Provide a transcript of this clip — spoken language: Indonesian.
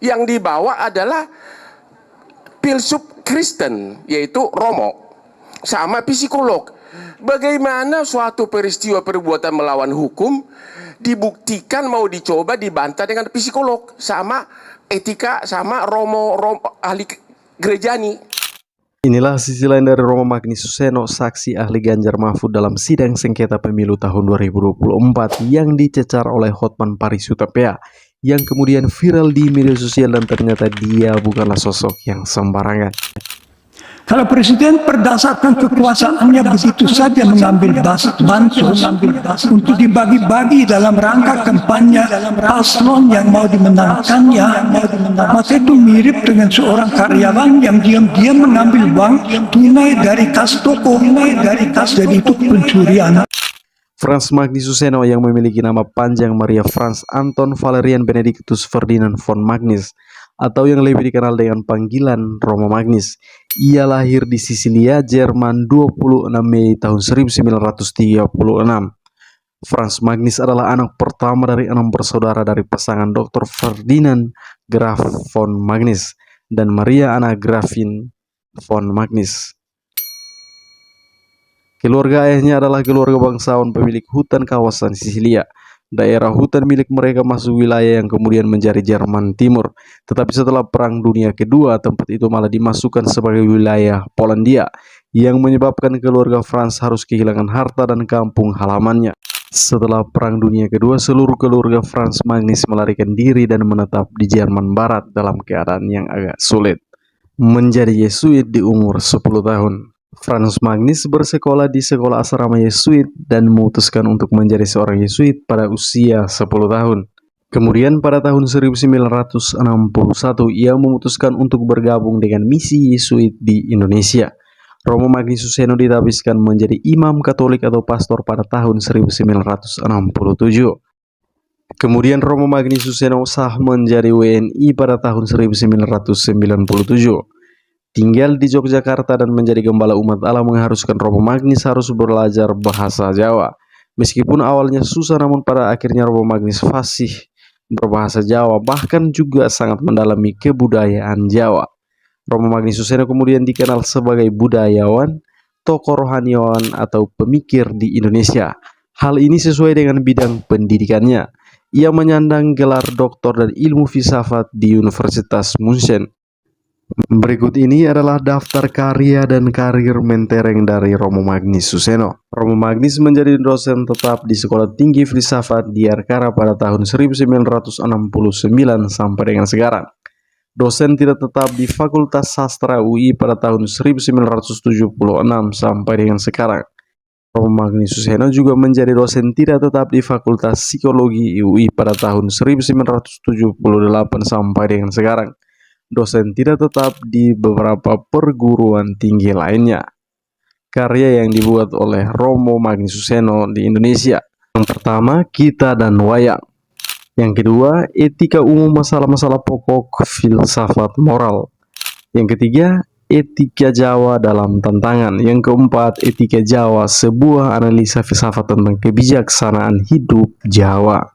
Yang dibawa adalah filsuf Kristen, yaitu Romo, sama psikolog. Bagaimana suatu peristiwa perbuatan melawan hukum dibuktikan, mau dicoba dibantah dengan psikolog sama etika sama Romo ahli gerejani. Inilah sisi lain dari Romo Magnus Suseno, saksi ahli Ganjar Mahfud dalam sidang sengketa pemilu tahun 2024 yang dicecar oleh Hotman Paris Hutapea, yang kemudian viral di media sosial dan ternyata dia bukanlah sosok yang sembarangan. Kalau presiden berdasarkan kekuasaannya begitu saja mengambil bansos untuk dibagi-bagi dalam rangka kampanye paslon yang mau dimenangkannya, maka itu mirip dengan seorang karyawan yang diam-diam mengambil uang tunai dari kas toko, jadi itu pencurian. Frans Magnus Suseno yang memiliki nama panjang Maria Frans Anton Valerian Benedictus Ferdinand von Magnus, atau yang lebih dikenal dengan panggilan Romo Magnus. Ia lahir di Sisilia, Jerman 26 Mei tahun 1936. Frans Magnus adalah anak pertama dari 6 bersaudara dari pasangan Dr. Ferdinand Graf von Magnus dan Maria Anna Grafin von Magnus. Keluarga ayahnya adalah keluarga bangsawan pemilik hutan kawasan Sisilia. Daerah hutan milik mereka masuk wilayah yang kemudian menjadi Jerman Timur. Tetapi setelah Perang Dunia Kedua, tempat itu malah dimasukkan sebagai wilayah Polandia, yang menyebabkan keluarga Frans harus kehilangan harta dan kampung halamannya. Setelah Perang Dunia Kedua, seluruh keluarga Frans Magnus melarikan diri dan menetap di Jerman Barat dalam keadaan yang agak sulit. Menjadi Yesuit di umur 10 tahun. Frans Magnus bersekolah di sekolah asrama Yesuit dan memutuskan untuk menjadi seorang Yesuit pada usia 10 tahun. Kemudian pada tahun 1961 ia memutuskan untuk bergabung dengan misi Yesuit di Indonesia. Romo Magnus Suseno ditabiskan menjadi imam Katolik atau pastor pada tahun 1967. Kemudian Romo Magnus Suseno sah menjadi WNI pada tahun 1997. Tinggal di Yogyakarta dan menjadi gembala umat Allah mengharuskan Romo Magnus harus belajar bahasa Jawa. Meskipun awalnya susah, namun pada akhirnya Romo Magnus fasih berbahasa Jawa, bahkan juga sangat mendalami kebudayaan Jawa. Romo Magnus Suseno kemudian dikenal sebagai budayawan, tokoh rohaniawan atau pemikir di Indonesia. Hal ini sesuai dengan bidang pendidikannya. Ia menyandang gelar doktor dan ilmu filsafat di Universitas München. Berikut ini adalah daftar karya dan karir mentereng dari Romo Magnus Suseno. Romo Magnus menjadi dosen tetap di Sekolah Tinggi Filsafat di Ankara pada tahun 1969 sampai dengan sekarang. Dosen tidak tetap di Fakultas Sastra UI pada tahun 1976 sampai dengan sekarang. Romo Magnus Suseno juga menjadi dosen tidak tetap di Fakultas Psikologi UI pada tahun 1978 sampai dengan sekarang. Dosen tidak tetap di beberapa perguruan tinggi lainnya. Karya yang dibuat oleh Romo Magnus Suseno di Indonesia. Yang pertama, Kita dan Wayang. Yang kedua, Etika Umum Masalah-masalah Pokok Filsafat Moral. Yang ketiga, Etika Jawa dalam Tantangan. Yang keempat, Etika Jawa, sebuah analisa filsafat tentang kebijaksanaan hidup Jawa.